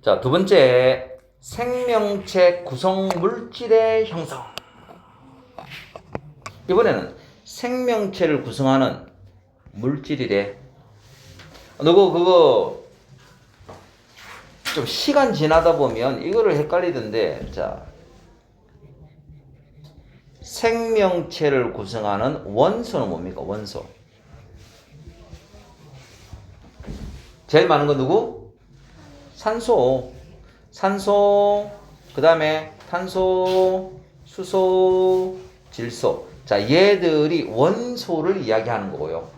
자, 두 번째, 생명체 구성 물질의 형성. 이번에는 생명체를 구성하는 물질이래. 너고 그거 좀 시간 지나다 보면 이거를 헷갈리던데, 자, 생명체를 구성하는 원소는 뭡니까? 원소. 제일 많은 건 누구? 산소. 산소, 그 다음에 탄소, 수소, 질소. 자, 얘들이 원소를 이야기하는 거고요.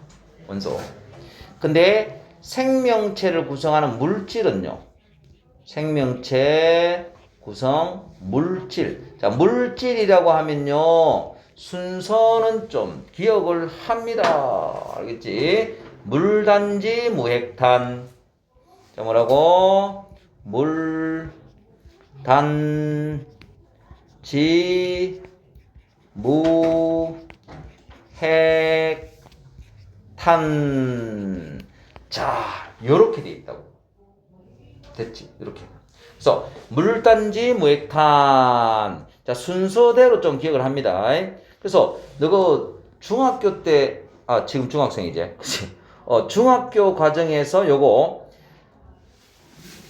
원소. 근데 생명체를 구성하는 물질은요. 생명체 구성 물질. 자, 물질이라고 하면요. 순서는 좀 기억을 합니다. 알겠지? 물단지 무핵탄. 자, 뭐라고? 물단지 무핵탄. 자, 요렇게 돼 있다고. 됐지? 이렇게. 그래서 물단지 무핵탄. 자, 순서대로 좀 기억을 합니다. 그래서 너가 중학교 때, 지금 중학생이지? 그치? 중학교 과정에서 요거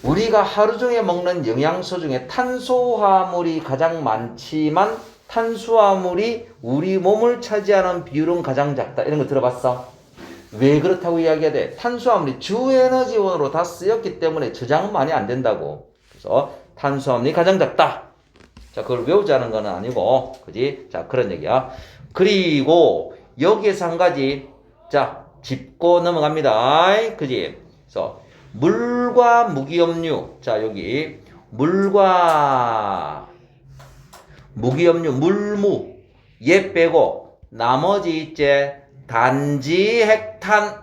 우리가 하루 종일 먹는 영양소 중에 탄수화물이 가장 많지만 탄수화물이 우리 몸을 차지하는 비율은 가장 작다. 이런 거 들어봤어? 왜 그렇다고 이야기해야 돼? 탄수화물이 주에너지원으로 다 쓰였기 때문에 저장은 많이 안 된다고. 그래서 탄수화물이 가장 작다. 자, 그걸 외우자는 건 아니고, 그지? 자, 그런 얘기야. 그리고 여기에서 한 가지, 자, 짚고 넘어갑니다. 그지? 그래서 물과 무기염류. 자, 여기 물과 무기염류, 물무. 얘 빼고 나머지 있제 단지 핵탄,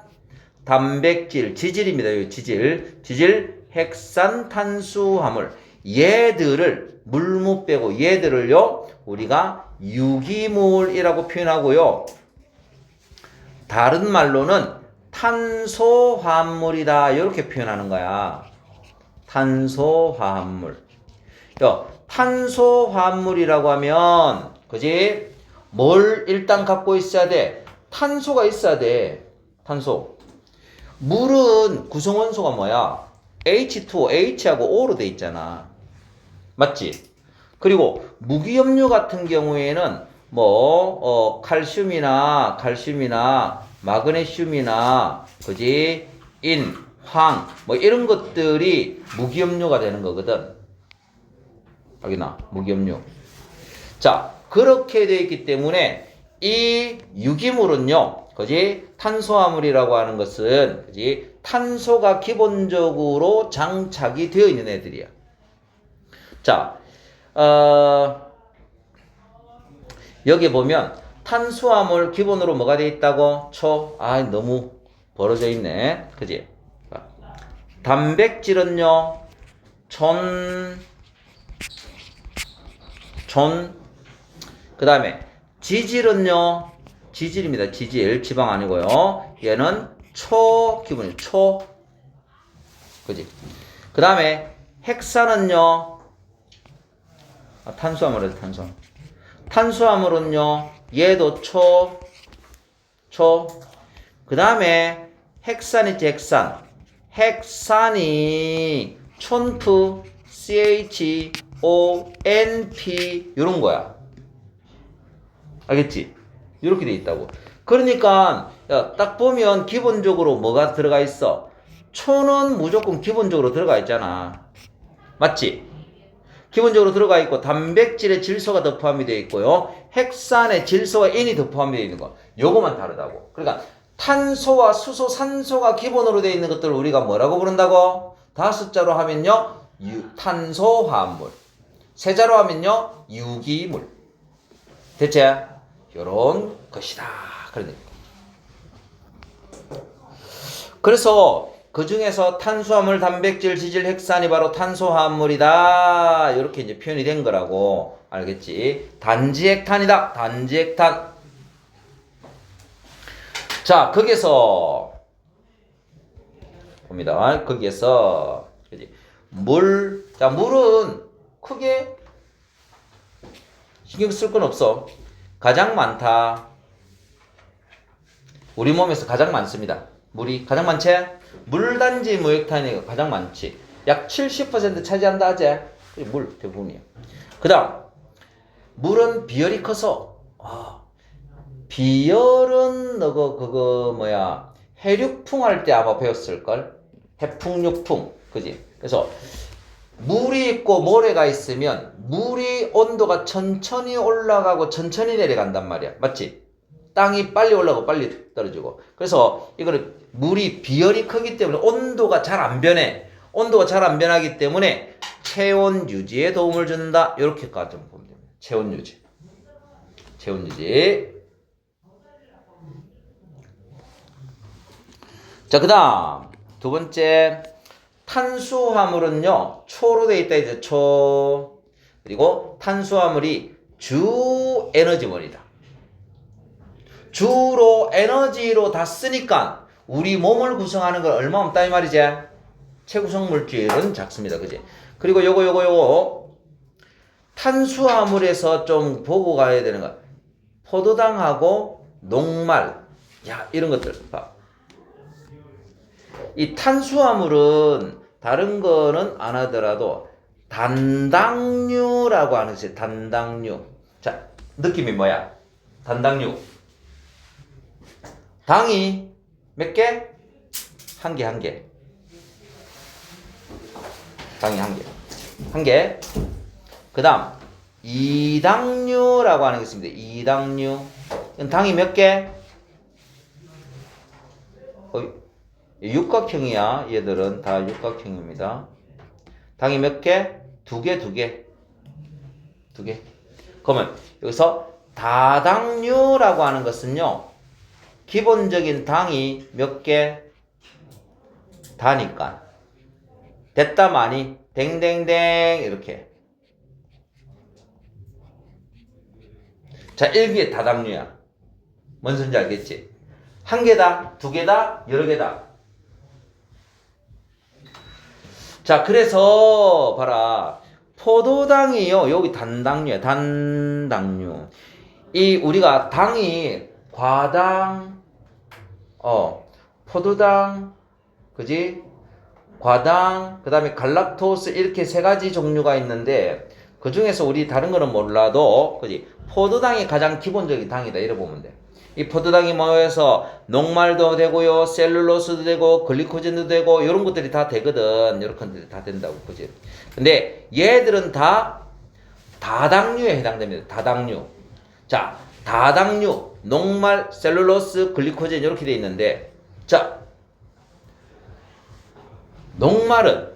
단백질, 지질입니다. 여기 지질, 핵산, 탄수화물. 얘들을 물무 빼고 얘들을요 우리가 유기물이라고 표현하고요. 다른 말로는 탄소화합물이다 이렇게 표현하는 거야. 탄소화합물. 탄소화합물이라고 하면 그지? 뭘 일단 갖고 있어야 돼? 탄소가 있어야 돼. 탄소. 물은 구성원소가 뭐야? H2O, H하고 O로 돼 있잖아. 맞지? 그리고 무기염류 같은 경우에는 칼슘이나 마그네슘이나 그지? 인, 황 이런 것들이 무기염류가 되는 거거든. 여기나 무기염류. 자, 그렇게 되어 있기 때문에 이 유기물은요, 그지? 탄소화물이라고 하는 것은, 그지? 탄소가 기본적으로 장착이 되어 있는 애들이야. 자, 여기 보면 탄수화물 기본으로 뭐가 되어 있다고? 너무 벌어져 있네. 그지? 단백질은요, 그 다음에 지질은요, 지질입니다. 지질, 지방 아니고요. 얘는 기본이 그지? 그 다음에 핵산은요, 탄수화물이죠, 탄수화물은요, 얘도 그 다음에 핵산 있지, 핵산이 촌프, CHONP, 요런 거야. 알겠지? 이렇게 돼 있다고. 그러니까, 딱 보면 기본적으로 뭐가 들어가 있어? 촌은 무조건 기본적으로 들어가 있잖아. 맞지? 기본적으로 들어가 있고 단백질의 질소가 더 포함이 되어 있고요. 핵산의 질소와 인이 더 포함이 되어 있는 거. 요거만 다르다고. 그러니까 탄소와 수소, 산소가 기본으로 되어 있는 것들을 우리가 뭐라고 부른다고? 다섯자로 하면요. 탄소화합물. 세자로 하면요. 유기물. 대체 요런 것이다. 그러니까. 그래서 그 중에서 탄수화물, 단백질, 지질, 핵산이 바로 탄소화합물이다. 이렇게 이제 표현이 된 거라고. 알겠지? 단지핵탄이다. 단지핵탄. 자, 거기에서 봅니다. 거기에서 물. 자, 물은 크게 신경 쓸 건 없어. 가장 많다. 우리 몸에서 가장 많습니다. 물이 가장 많지? 물단지 무액탄이 가장 많지. 약 70% 차지한다 하지? 물 대부분이야. 그 다음 물은 비열이 커서 비열은 너가 그거 뭐야 해륙풍 할 때 아마 배웠을걸? 해풍 육풍 그지? 그래서 물이 있고 모래가 있으면 물이 온도가 천천히 올라가고 천천히 내려간단 말이야. 맞지? 땅이 빨리 올라가고 빨리 떨어지고. 그래서 이거는 물이 비열이 크기 때문에 온도가 잘 안 변해. 온도가 잘 안 변하기 때문에 체온 유지에 도움을 준다. 이렇게까지 보면 됩니다. 체온 유지. 체온 유지. 자, 그 다음 두 번째 탄수화물은요 초로 되어 있다 이제 초. 그리고 탄수화물이 주 에너지원이다. 주로 에너지로 다 쓰니까 우리 몸을 구성하는 건 얼마 없다 이 말이지. 체구성 물질은 작습니다. 그지? 그리고 요거 탄수화물에서 좀 보고 가야 되는 거. 포도당하고 녹말. 야, 이런 것들 봐. 이 탄수화물은 다른 거는 안 하더라도 단당류라고 하는 것이 단당류. 자, 느낌이 뭐야? 단당류. 당이 몇 개? 한 개, 한 개. 당이 한 개. 한 개. 그 다음, 이당류라고 하는 게 있습니다. 이당류. 당이 몇 개? 육각형이야. 얘들은 다 육각형입니다. 당이 몇 개? 두 개, 두 개. 두 개. 그러면 여기서 다당류라고 하는 것은요. 기본적인 당이 몇 개? 다니까. 됐다 많이. 댕댕댕 이렇게. 자, 1기의 다당류야. 뭔 소리인지 알겠지? 한 개다, 두 개다, 여러 개다. 자, 그래서 봐라. 포도당이요. 여기 단당류야. 단당류. 이 우리가 당이 과당, 포도당, 그지? 과당, 그 다음에 갈락토스 이렇게 세 가지 종류가 있는데 그 중에서 우리 다른 거는 몰라도, 그지? 포도당이 가장 기본적인 당이다. 이래 보면 돼. 이 포도당이 모여서 녹말도 되고요, 셀룰로스도 되고, 글리코젠도 되고, 이런 것들이 다 되거든. 이런 것들이 다 된다고, 그지? 근데 얘들은 다 다당류에 해당됩니다. 다당류. 자, 다당류, 녹말, 셀룰로스, 글리코젠 이렇게 돼 있는데, 자, 녹말은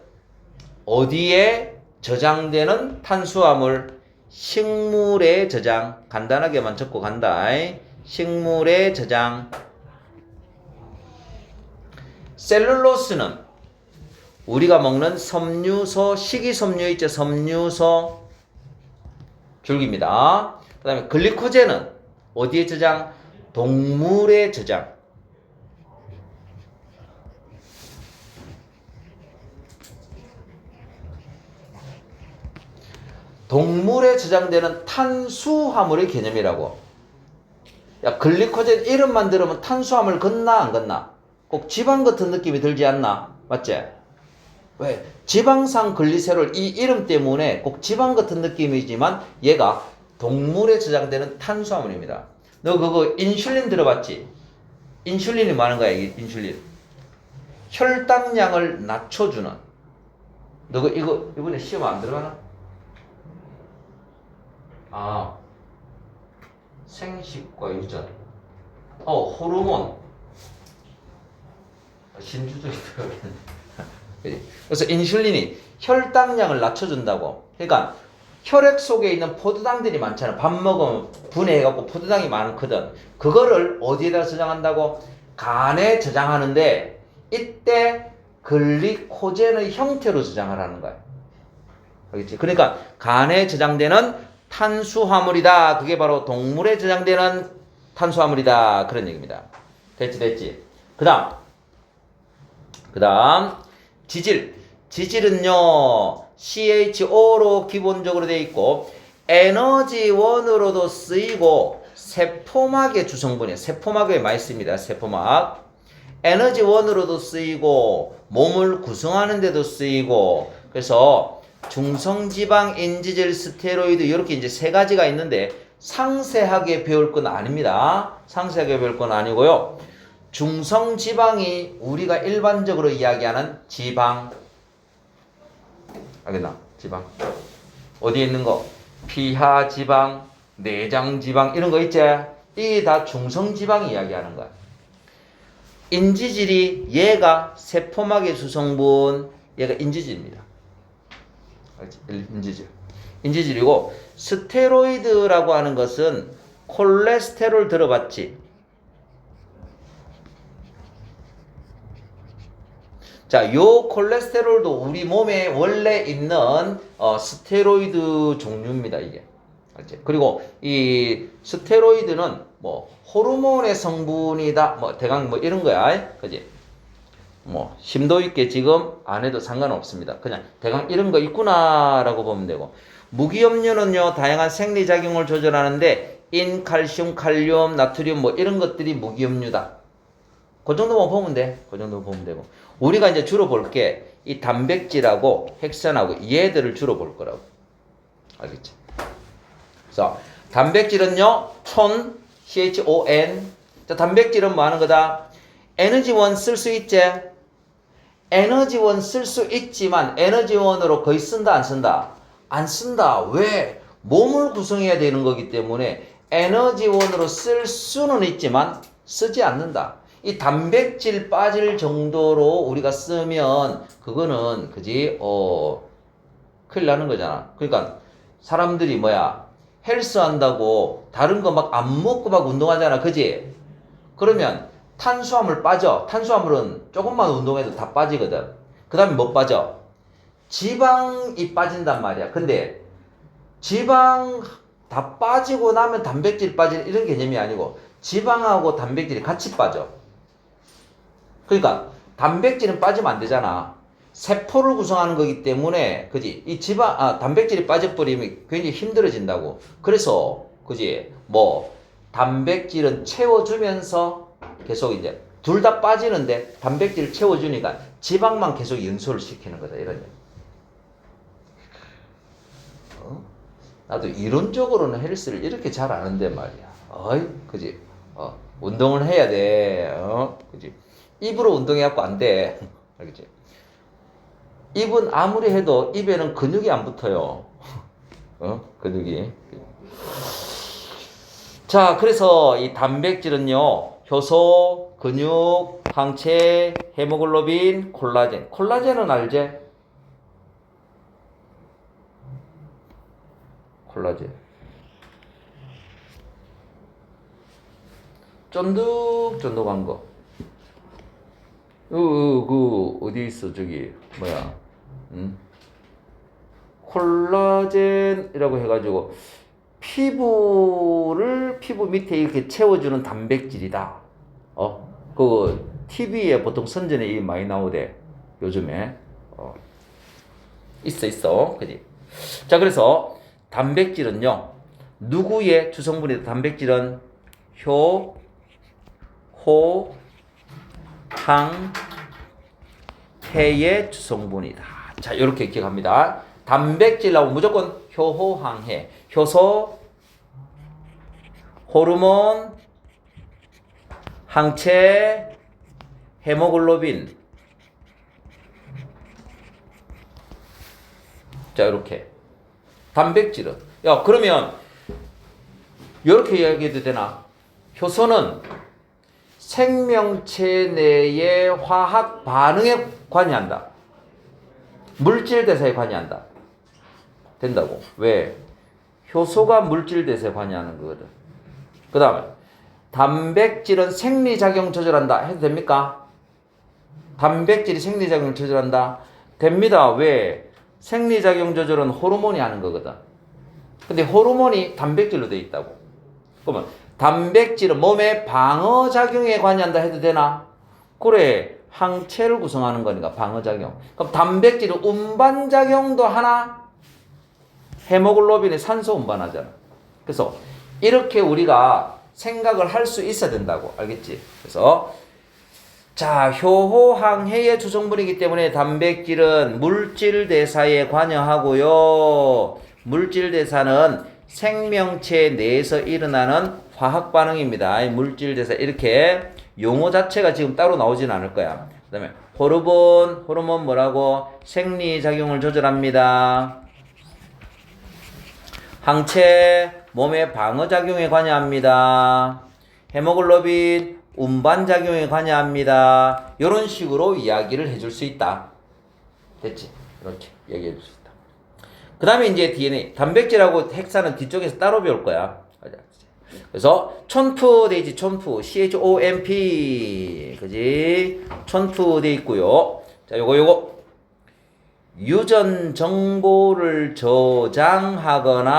어디에 저장되는 탄수화물? 식물에 저장. 간단하게만 적고 간다. 식물에 저장. 셀룰로스는 우리가 먹는 섬유소, 식이섬유 있죠? 섬유소 줄기입니다. 그 다음에 글리코젠은 어디에 저장? 동물에 저장. 동물에 저장되는 탄수화물의 개념이라고. 야, 글리코젠 이름만 들으면 탄수화물 같나 안 같나? 꼭 지방 같은 느낌이 들지 않나? 맞지? 왜? 지방산 글리세롤 이 이름 때문에 꼭 지방 같은 느낌이지만 얘가 동물에 저장되는 탄수화물입니다. 너 그거 인슐린 들어봤지? 인슐린이 뭐 하는 거야, 이게 인슐린? 혈당량을 낮춰주는. 너 이거 이번에 시험 안 들어가나? 생식과 유전. 호르몬. 신주적이 들어가겠네. 그래서 인슐린이 혈당량을 낮춰준다고. 그러니까 혈액 속에 있는 포도당들이 많잖아. 밥 먹으면 분해해갖고 포도당이 많거든. 그거를 어디에다 저장한다고? 간에 저장하는데 이때 글리코젠의 형태로 저장을 하는 거야. 알겠지? 그러니까 간에 저장되는 탄수화물이다. 그게 바로 동물에 저장되는 탄수화물이다. 그런 얘기입니다. 됐지? 그 다음 지질. 지질은요, CHO로 기본적으로 되어 있고, 에너지원으로도 쓰이고, 세포막의 주성분이에요. 세포막에 많이 씁니다. 세포막. 에너지원으로도 쓰이고, 몸을 구성하는 데도 쓰이고, 그래서 중성지방, 인지질, 스테로이드, 이렇게 이제 세 가지가 있는데, 상세하게 배울 건 아닙니다. 상세하게 배울 건 아니고요. 중성지방이 우리가 일반적으로 이야기하는 지방. 알겠나? 지방. 어디에 있는 거? 피하지방, 내장지방, 이런 거 있지? 이게 다 중성지방 이야기하는 거야. 인지질이 얘가 세포막의 주성분, 얘가 인지질입니다. 인지질. 인지질이고, 스테로이드라고 하는 것은 콜레스테롤 들어봤지? 자, 요 콜레스테롤도 우리 몸에 원래 있는 스테로이드 종류입니다, 이게. 알지? 그리고 이 스테로이드는 뭐 호르몬의 성분이다, 뭐 대강 뭐 이런 거야, 그지? 뭐 심도 있게 지금 안 해도 상관없습니다. 그냥 대강 이런 거 있구나라고 보면 되고, 무기염료는요 다양한 생리작용을 조절하는데 인칼슘, 칼륨, 나트륨 뭐 이런 것들이 무기염료다. 그 정도만 보면 돼. 그 정도만 보면 되고. 우리가 이제 주로 볼 게 이 단백질하고 핵산하고 얘들을 주로 볼 거라고. 알겠지? 그래서 단백질은요, 촌, CHON. 자, 단백질은 뭐 하는 거다? 에너지원 쓸 수 있지? 에너지원 쓸 수 있지만 에너지원으로 거의 쓴다, 안 쓴다? 안 쓴다. 왜? 몸을 구성해야 되는 거기 때문에 에너지원으로 쓸 수는 있지만 쓰지 않는다. 이 단백질 빠질 정도로 우리가 쓰면 그거는 그지 큰일 나는 거잖아. 그러니까 사람들이 뭐야 헬스 한다고 다른 거 막 안 먹고 막 운동하잖아, 그지? 그러면 탄수화물 빠져. 탄수화물은 조금만 운동해도 다 빠지거든. 그 다음에 뭐 빠져? 지방이 빠진단 말이야. 근데 지방 다 빠지고 나면 단백질 빠지는 이런 개념이 아니고 지방하고 단백질이 같이 빠져. 그러니까 단백질은 빠지면 안 되잖아. 세포를 구성하는 거기 때문에 그지? 이 단백질이 빠져버리면 굉장히 힘들어진다고. 그래서 그지? 뭐 단백질은 채워주면서 계속 이제 둘 다 빠지는데 단백질을 채워주니까 지방만 계속 연소를 시키는 거다, 이런. 나도 이론적으로는 헬스를 이렇게 잘 아는데 말이야. 그지? 운동을 해야 돼. 그지? 입으로 운동해갖고 안 돼. 알겠지? 입은 아무리 해도 입에는 근육이 안 붙어요. 근육이. 자, 그래서 이 단백질은요, 효소, 근육, 항체, 헤모글로빈, 콜라겐. 콜라겐은 알지? 콜라겐. 쫀득쫀득한 거. 어디 있어, 저기, 뭐야, 콜라겐이라고 해가지고, 피부 밑에 이렇게 채워주는 단백질이다. TV에 보통 선전에 많이 나오대, 요즘에. 있어. 그지? 자, 그래서, 단백질은요, 누구의 주성분이다? 단백질은 항해의 주성분이다. 자, 이렇게 기억합니다. 단백질 나오면 무조건 효호항해. 효소, 호르몬, 항체, 헤모글로빈. 자, 이렇게. 단백질은. 야, 그러면 이렇게 이야기해도 되나? 효소는 생명체 내의 화학 반응에 관여한다. 물질 대사에 관여한다. 된다고. 왜? 효소가 물질 대사에 관여하는 거거든. 그 다음에 단백질은 생리작용 조절한다. 해도 됩니까? 단백질이 생리작용 조절한다. 됩니다. 왜? 생리작용 조절은 호르몬이 하는 거거든. 근데 호르몬이 단백질로 되어 있다고. 그러면 단백질은 몸의 방어작용에 관여한다 해도 되나? 그래. 항체를 구성하는 거니까 방어작용. 그럼 단백질은 운반작용도 하나? 헤모글로빈이 산소 운반하잖아. 그래서 이렇게 우리가 생각을 할 수 있어야 된다고. 알겠지? 그래서 자, 효호항해의 주성분이기 때문에 단백질은 물질 대사에 관여하고요. 물질 대사는 생명체 내에서 일어나는 화학 반응입니다. 물질 대사 이렇게 용어 자체가 지금 따로 나오진 않을 거야. 그다음에 호르몬 뭐라고? 생리작용을 조절합니다. 항체 몸의 방어작용에 관여합니다. 헤모글로빈 운반작용에 관여합니다. 이런 식으로 이야기를 해줄 수 있다. 됐지? 이렇게 얘기해 줄 수 있다. 그 다음에 이제 DNA, 단백질하고 핵산은 뒤쪽에서 따로 배울 거야. 그래서 촌프 돼 있지, 촌프. CHOMP. 그지? 촌프 돼 있고요. 자, 요거. 유전 정보를 저장하거나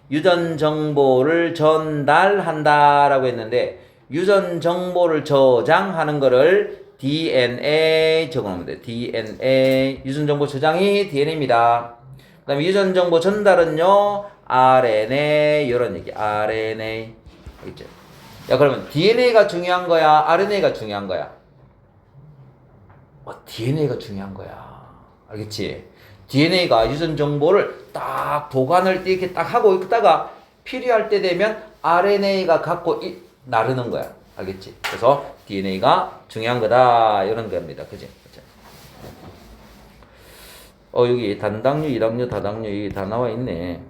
유전 정보를 전달한다라고 했는데 유전 정보를 저장하는 거를 DNA 적어놓으면 돼. DNA 유전 정보 저장이 DNA입니다. 그다음에 유전 정보 전달은요 RNA 이런 얘기. RNA 알겠죠? 야 그러면 DNA가 중요한 거야? RNA가 중요한 거야? DNA가 중요한 거야. 알겠지? DNA가 유전 정보를 딱 보관을 이렇게 딱 하고 있다가 필요할 때 되면 RNA가 갖고 나르는 거야. 알겠지? 그래서 DNA가 중요한 거다. 이런 겁니다. 그지? 여기 단당류, 이당류, 다당류 이게 다 나와 있네.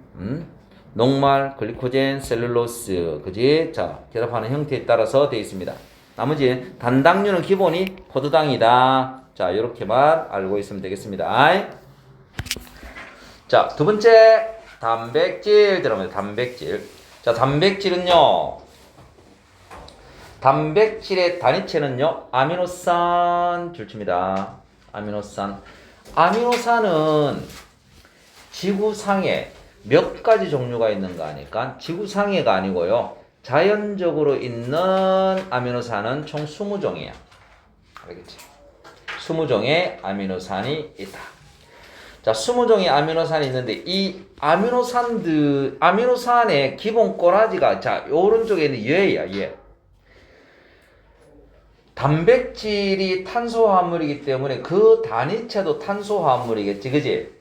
녹말, 글리코젠, 셀룰로스. 그지? 자, 결합하는 형태에 따라서 되어 있습니다. 나머지 단당류는 기본이 포도당이다. 자, 요렇게만 알고 있으면 되겠습니다. 자, 두 번째 단백질 들어갑니다. 단백질. 자, 단백질은요. 단백질의 단위체는요. 아미노산 줄칩니다. 아미노산. 아미노산은 지구상에 몇 가지 종류가 있는가 하니까 지구상에가 아니고요. 자연적으로 있는 아미노산은 총 20종이야. 알겠지? 20종의 아미노산이 있다. 자, 20종의 아미노산이 있는데 이 아미노산의 기본 꼬라지가 자, 오른쪽에 있는 얘야, 얘. 단백질이 탄수화물이기 때문에 그 단위체도 탄수화물이겠지, 그지?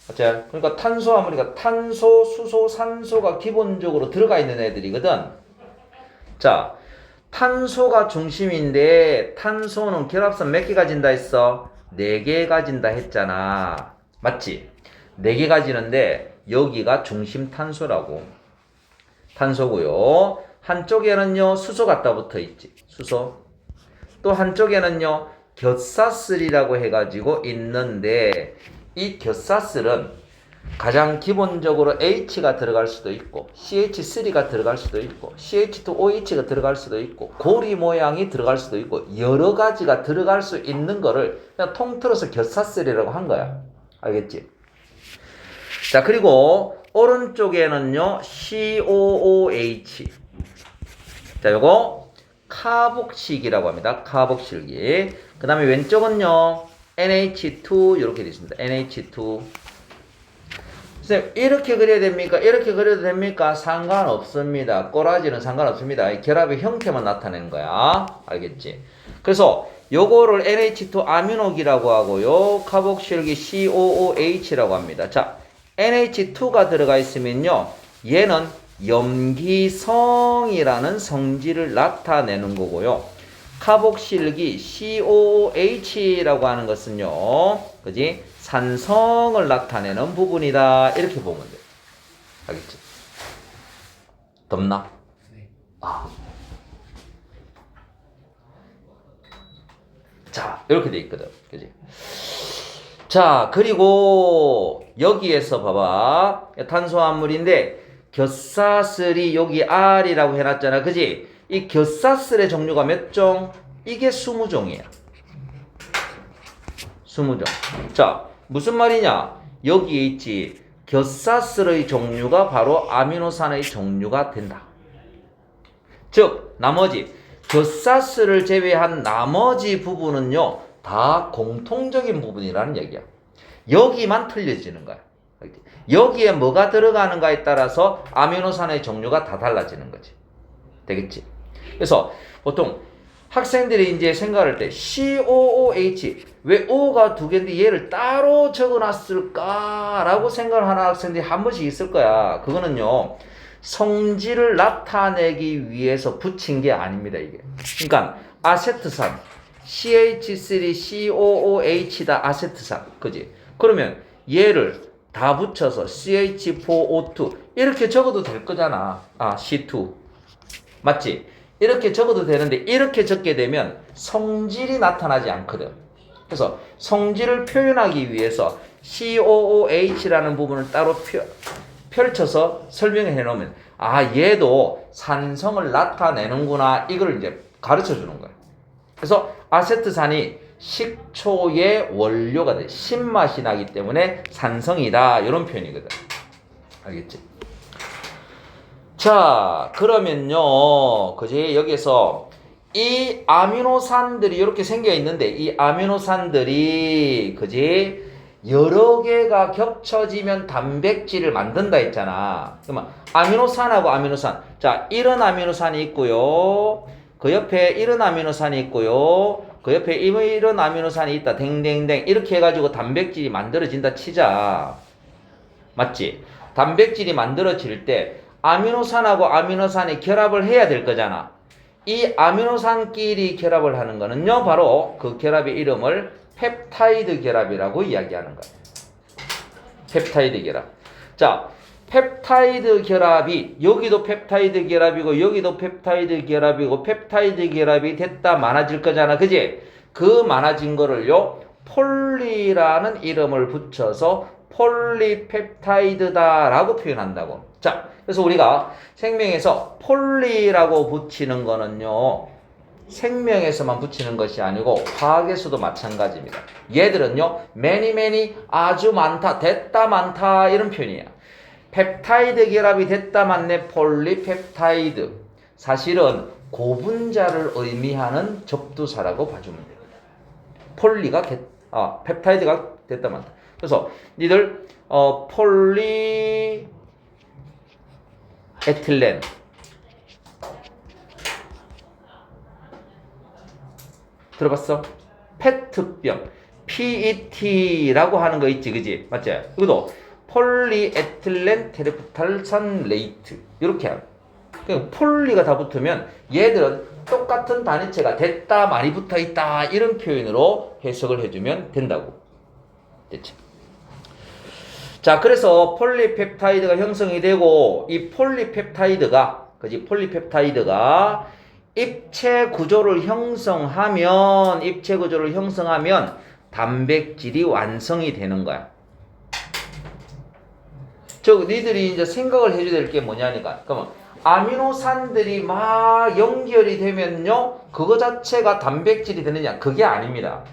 맞죠? 그러니까 탄수화물이니까 탄소, 수소, 산소가 기본적으로 들어가 있는 애들이거든. 자, 탄소가 중심인데 탄소는 결합선 몇 개 가진다 했어? 4개 가진다 했잖아. 맞지? 4개 가지는데 여기가 중심 탄소라고. 탄소고요. 한쪽에는요 수소 갖다 붙어 있지. 수소. 또 한쪽에는요 곁사슬이라고 해가지고 있는데 이 곁사슬은 가장 기본적으로 H가 들어갈 수도 있고 CH3가 들어갈 수도 있고 CH2OH가 들어갈 수도 있고 고리 모양이 들어갈 수도 있고 여러 가지가 들어갈 수 있는 거를 그냥 통틀어서 곁사슬이라고 한 거야. 알겠지? 자, 그리고 오른쪽에는요 COOH. 자, 요거 카복식이라고 합니다. 카복실기. 그 다음에 왼쪽은요 NH2 이렇게 되어 있습니다. NH2. 선생님 이렇게 그려야 됩니까? 이렇게 그려도 됩니까? 상관없습니다. 꼬라지는 상관없습니다. 결합의 형태만 나타내는 거야. 알겠지? 그래서 요거를 NH2 아미노기라고 하고요. 카복실기 COOH라고 합니다. 자, NH2가 들어가 있으면요. 얘는 염기성이라는 성질을 나타내는 거고요. 카복실기 COOH라고 하는 것은요. 그지? 산성을 나타내는 부분이다. 이렇게 보면 돼. 알겠지? 덥나? 네. 자, 이렇게 돼 있거든. 그지? 자, 그리고 여기에서 봐봐. 탄수화물인데 곁사슬이 여기 R이라고 해놨잖아. 그지? 이 곁사슬의 종류가 몇 종? 이게 20종이야. 20종. 자, 무슨 말이냐? 여기에 있지. 곁사슬의 종류가 바로 아미노산의 종류가 된다. 즉, 나머지 교사스를 제외한 나머지 부분은요 다 공통적인 부분이라는 얘기야. 여기만 틀려지는 거야. 여기에 뭐가 들어가는가에 따라서 아미노산의 종류가 다 달라지는 거지. 되겠지? 그래서 보통 학생들이 이제 생각할 때 COOH 왜 O가 두 개인데 얘를 따로 적어놨을까라고 생각을 하는 학생들이 한 번씩 있을 거야. 그거는요 성질을 나타내기 위해서 붙인 게 아닙니다. 이게. 그러니까 아세트산 CH3COOH다 아세트산, 그지? 그러면 얘를 다 붙여서 CH4O2 이렇게 적어도 될 거잖아. C2 맞지? 이렇게 적어도 되는데 이렇게 적게 되면 성질이 나타나지 않거든. 그래서 성질을 표현하기 위해서 COOH라는 부분을 따로 펼쳐서 설명해 놓으면 얘도 산성을 나타내는구나 이걸 이제 가르쳐 주는 거야. 그래서 아세트산이 식초의 원료가 돼. 신맛이 나기 때문에 산성이다 이런 표현이거든. 알겠지? 자, 그러면요, 그지? 여기서 이 아미노산들이 이렇게 생겨 있는데, 이 아미노산들이, 그지? 여러 개가 겹쳐지면 단백질을 만든다 했잖아. 그러면 아미노산하고 아미노산. 자, 이런 아미노산이 있고요. 그 옆에 이런 아미노산이 있고요. 그 옆에 이런 아미노산이 있다. 댕댕댕. 이렇게 해가지고 단백질이 만들어진다 치자. 맞지? 단백질이 만들어질 때, 아미노산하고 아미노산이 결합을 해야 될 거잖아. 이 아미노산끼리 결합을 하는 거는요, 바로 그 결합의 이름을 펩타이드 결합이라고 이야기하는 거예요. 펩타이드 결합. 자, 펩타이드 결합이 여기도 펩타이드 결합이고 여기도 펩타이드 결합이고 펩타이드 결합이 됐다 많아질 거잖아. 그지? 그 많아진 거를요, 폴리라는 이름을 붙여서 폴리펩타이드다라고 표현한다고. 자, 그래서 우리가 생명에서 폴리라고 붙이는 거는요, 생명에서만 붙이는 것이 아니고 화학에서도 마찬가지입니다. 얘들은요, many 아주 많다, 됐다 많다 이런 표현이에요. 펩타이드 결합이 됐다 많네 폴리펩타이드. 사실은 고분자를 의미하는 접두사라고 봐주면 됩니다. 폴리가 펩타이드가 됐다 많다. 그래서 니들 폴리 에틸렌 들어봤어? 페트병 PET라고 하는 거 있지, 그지? 맞지? 이것도 폴리에틸렌 테르프탈산 레이트 이렇게 하는. 그러니까 폴리가 다 붙으면 얘들은 똑같은 단위체가 됐다 많이 붙어있다 이런 표현으로 해석을 해주면 된다고. 됐지? 자, 그래서 폴리펩타이드가 형성이 되고 이 폴리펩타이드가, 그지? 폴리펩타이드가 입체 구조를 형성하면 단백질이 완성이 되는 거야. 니들이 이제 생각을 해줘야 될 게 뭐냐니까. 그러면 아미노산들이 막 연결이 되면요, 그거 자체가 단백질이 되느냐? 그게 아닙니다.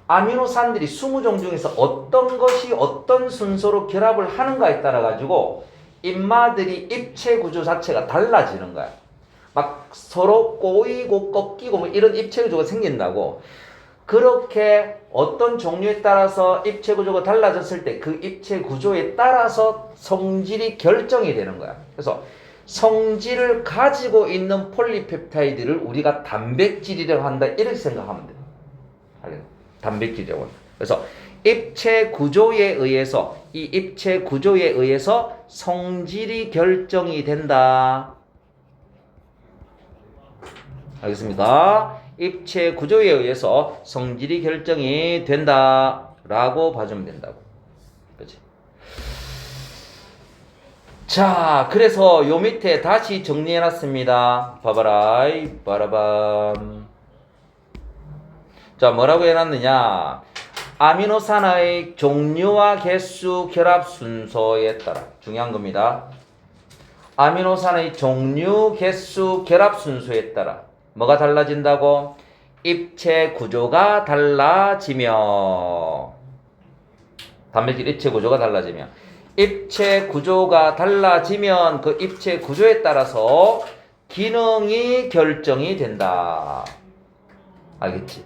아미노산들이 20종 중에서 어떤 것이 어떤 순서로 결합을 하는가에 따라 가지고 인마들이 입체 구조 자체가 달라지는 거야. 막 서로 꼬이고 꺾이고 뭐 이런 입체 구조가 생긴다고. 그렇게 어떤 종류에 따라서 입체 구조가 달라졌을 때 그 입체 구조에 따라서 성질이 결정이 되는 거야. 그래서 성질을 가지고 있는 폴리펩타이드를 우리가 단백질이라고 한다 이렇게 생각하면 돼. 알겠나? 단백질이라고 한다. 그래서 입체 구조에 의해서 성질이 결정이 된다. 알겠습니까? 입체 구조에 의해서 성질이 결정이 된다라고 봐주면 된다고. 그렇지? 자, 그래서 요 밑에 다시 정리해놨습니다. 봐봐라, 바라밤. 자, 뭐라고 해놨느냐? 아미노산의 종류와 개수, 결합 순서에 따라 중요한 겁니다. 아미노산의 종류, 개수, 결합 순서에 따라 뭐가 달라진다고? 입체 구조가 달라지며 단백질 입체 구조가 달라지면 그 입체 구조에 따라서 기능이 결정이 된다. 알겠지?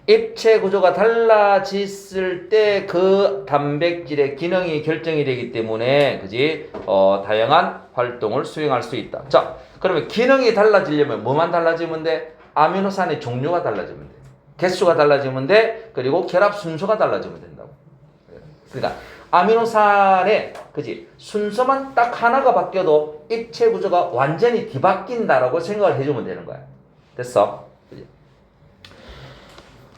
입체 구조가 달라졌을 때 그 단백질의 기능이 결정이 되기 때문에 그지? 다양한 활동을 수행할 수 있다. 자, 그러면 기능이 달라지려면 뭐만 달라지면 돼? 아미노산의 종류가 달라지면 돼. 개수가 달라지면 돼. 그리고 결합 순서가 달라지면 된다고. 그러니까 아미노산의 그지? 순서만 딱 하나가 바뀌어도 입체 구조가 완전히 뒤바뀐다라고 생각을 해주면 되는 거야. 됐어? 그지?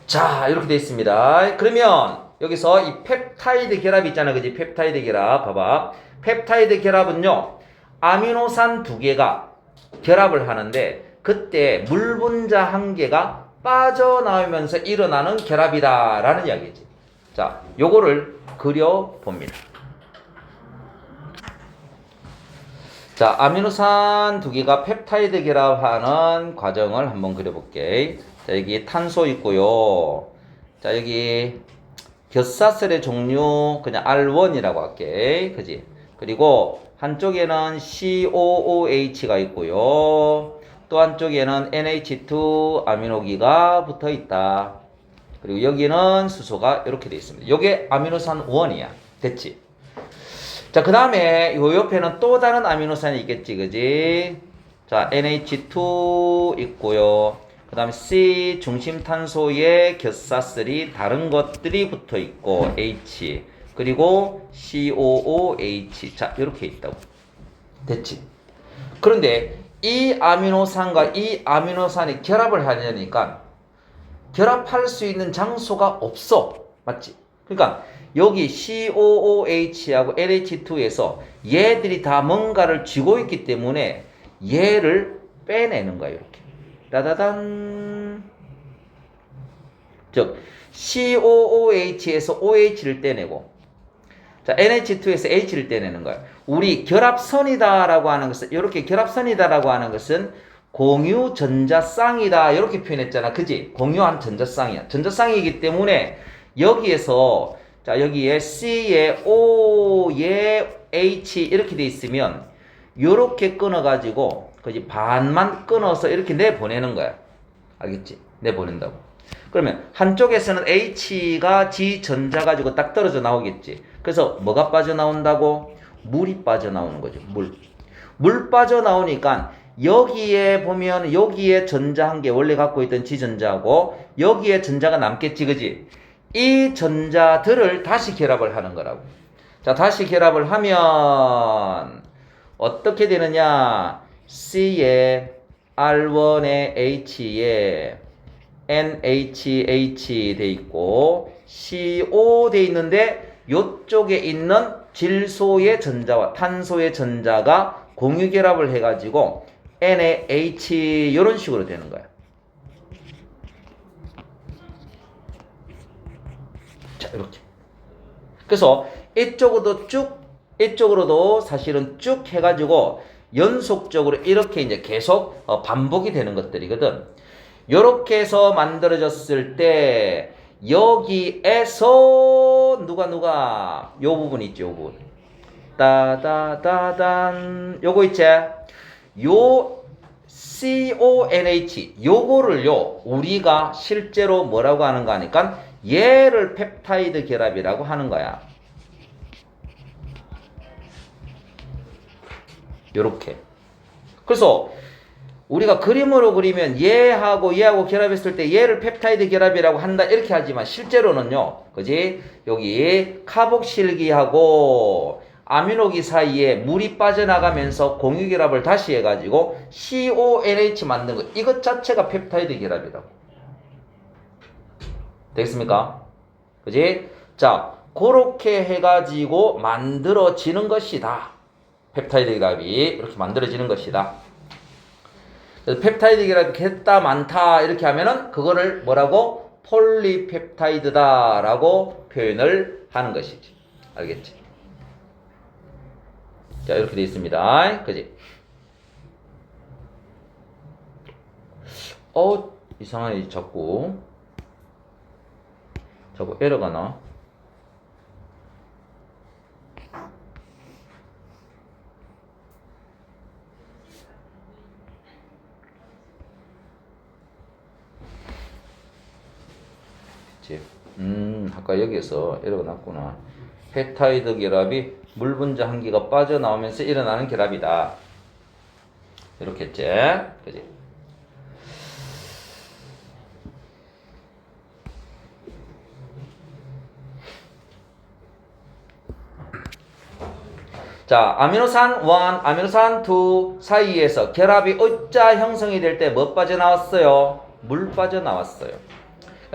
자, 이렇게 되어 있습니다. 그러면 여기서 이 펩타이드 결합이 있잖아. 그지? 펩타이드 결합. 봐봐. 펩타이드 결합은요. 아미노산 두 개가 결합을 하는데 그때 물 분자 한 개가 빠져나오면서 일어나는 결합이다라는 이야기지. 자, 요거를 그려봅니다. 자, 아미노산 두 개가 펩타이드 결합하는 과정을 한번 그려볼게. 자, 여기 탄소 있고요. 자, 여기 겹사슬의 종류 그냥 R1이라고 할게. 그지? 그리고 한쪽에는 COOH가 있고요. 또 한쪽에는 NH2 아미노기가 붙어 있다. 그리고 여기는 수소가 이렇게 되어 있습니다. 이게 아미노산 1이야. 됐지? 자, 그 다음에 요 옆에는 또 다른 아미노산이 있겠지, 그지? 자, NH2 있고요. 그 다음에 C 중심 탄소에 겹사슬이 다른 것들이 붙어 있고, H. 그리고 COOH. 자, 이렇게 있다고. 됐지? 그런데 이 아미노산과 이 아미노산이 결합을 하려니까 결합할 수 있는 장소가 없어. 맞지? 그러니까 여기 COOH하고 NH2에서 얘들이 다 뭔가를 쥐고 있기 때문에 얘를 빼내는 거야. 이렇게. 따다단. 즉 COOH에서 OH를 떼내고 자, NH2에서 H를 떼내는 거야. 우리 결합선이다라고 하는 것은 이렇게 결합선이다라고 하는 것은 공유 전자쌍이다 이렇게 표현했잖아. 그지? 공유한 전자쌍이야. 전자쌍이기 때문에 여기에서 자, 여기에 C에 O에 H 이렇게 돼 있으면 요렇게 끊어 가지고 그지? 반만 끊어서 이렇게 내보내는 거야. 알겠지? 내보낸다고. 그러면 한쪽에서는 H가 G 전자 가지고 딱 떨어져 나오겠지. 그래서 뭐가 빠져나온다고? 물이 빠져나오는 거죠. 물 빠져나오니까 여기에 보면 여기에 전자 한 개 원래 갖고 있던 G 전자하고 여기에 전자가 남겠지. 그지? 이 전자들을 다시 결합을 하는 거라고. 자, 다시 결합을 하면 어떻게 되느냐? C에 R1에 H에 NHH 돼 있고 CO 돼 있는데 요쪽에 있는 질소의 전자와 탄소의 전자가 공유 결합을 해가지고 NaH 이런 식으로 되는 거야. 자, 이렇게. 그래서 이쪽으로도 사실은 쭉 해가지고 연속적으로 이렇게 이제 계속 반복이 되는 것들이거든. 요렇게 해서 만들어졌을 때 여기에서 누가 요 부분 있죠, 요 부분. 따다다단 요거 있지? 요 CONH 요거를요 우리가 실제로 뭐라고 하는가 하니까 얘를 펩타이드 결합이라고 하는 거야. 요렇게. 그래서 우리가 그림으로 그리면 얘하고 결합했을 때 얘를 펩타이드 결합이라고 한다 이렇게 하지만 실제로는요. 그지? 여기 카복실기하고 아미노기 사이에 물이 빠져나가면서 공유 결합을 다시 해가지고 CONH 만든 거 이것 자체가 펩타이드 결합이라고. 되겠습니까? 그지? 자, 그렇게 해가지고 만들어지는 것이다. 펩타이드 결합이 이렇게 만들어지는 것이다. 그래서 펩타이드 결합이 했다 많다 이렇게 하면은 그거를 뭐라고? 폴리펩타이드다 라고 표현을 하는 것이지. 알겠지? 자, 이렇게 되어 있습니다. 그지? 이상하게 자꾸 에러가 나. 아까 여기에서 에러가 났구나. 펩타이드 결합이 물 분자 한 개가 빠져나오면서 일어나는 결합이다. 이렇게 했지? 그지? 자, 아미노산 1, 아미노산 2 사이에서 결합이 U자 형성이 될 때 뭐 빠져나왔어요? 물 빠져나왔어요.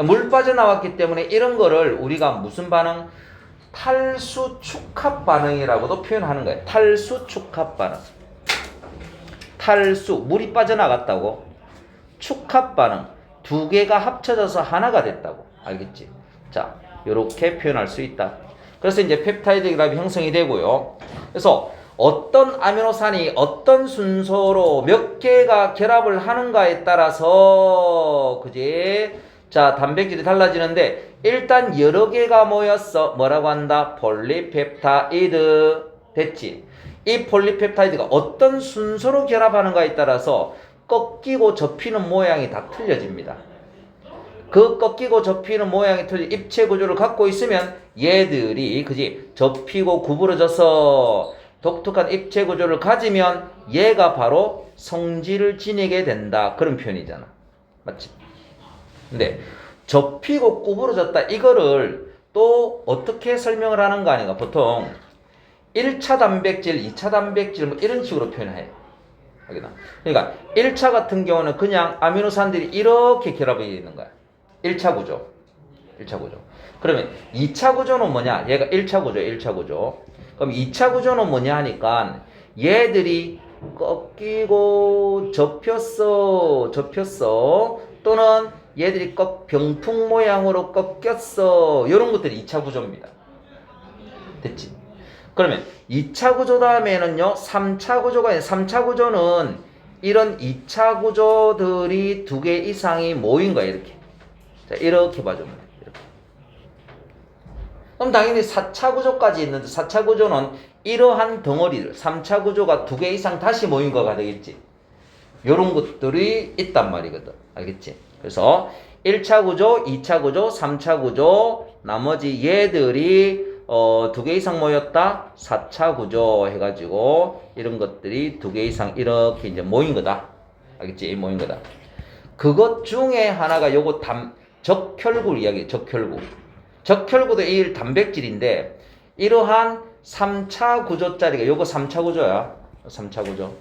물 빠져나왔기 때문에 이런 거를 우리가 무슨 반응? 탈수 축합 반응이라고도 표현하는 거예요. 탈수 축합 반응. 탈수, 물이 빠져나갔다고. 축합 반응. 두 개가 합쳐져서 하나가 됐다고. 알겠지? 자, 요렇게 표현할 수 있다. 그래서 이제 펩타이드 결합이 형성이 되고요. 그래서 어떤 아미노산이 어떤 순서로 몇 개가 결합을 하는가에 따라서, 그지? 자, 단백질이 달라지는데, 일단 여러 개가 모였어. 뭐라고 한다? 폴리펩타이드. 됐지? 이 폴리펩타이드가 어떤 순서로 결합하는가에 따라서 꺾이고 접히는 모양이 다 틀려집니다. 그 꺾이고 접히는 모양이 틀린 입체 구조를 갖고 있으면 얘들이, 그지? 접히고 구부러져서 독특한 입체 구조를 가지면 얘가 바로 성질을 지니게 된다. 그런 표현이잖아. 맞지? 근데 접히고 구부러졌다. 이거를 또 어떻게 설명을 하는 거 아닌가? 보통 1차 단백질, 2차 단백질 뭐 이런 식으로 표현해요. 그러니까 1차 같은 경우는 그냥 아미노산들이 이렇게 결합이 있는 거야. 1차 구조. 1차 구조. 그러면 2차 구조는 뭐냐? 얘가 1차 구조, 1차 구조. 그럼 2차 구조는 뭐냐 하니까 얘들이 꺾이고 접혔어. 또는 얘들이 병풍 모양으로 꺾였어. 이런 것들이 2차 구조입니다. 됐지? 그러면 2차 구조 다음에는요, 3차 구조가 있어요. 3차 구조는 이런 2차 구조들이 2개 이상이 모인 거야, 이렇게. 자, 이렇게 봐주면 돼. 이렇게. 그럼 당연히 4차 구조까지 있는데, 4차 구조는 이러한 덩어리들, 3차 구조가 2개 이상 다시 모인 거가 되겠지. 요런 것들이 있단 말이거든. 알겠지? 그래서 1차 구조, 2차 구조, 3차 구조, 나머지 얘들이 2개 이상 모였다. 4차 구조 해가지고 이런 것들이 2개 이상 이렇게 이제 모인 거다. 알겠지? 모인 거다. 그것 중에 하나가 요거 적혈구를 이야기해. 적혈구도 이 단백질인데 이러한 3차 구조짜리가 요거 3차 구조야. 3차 구조.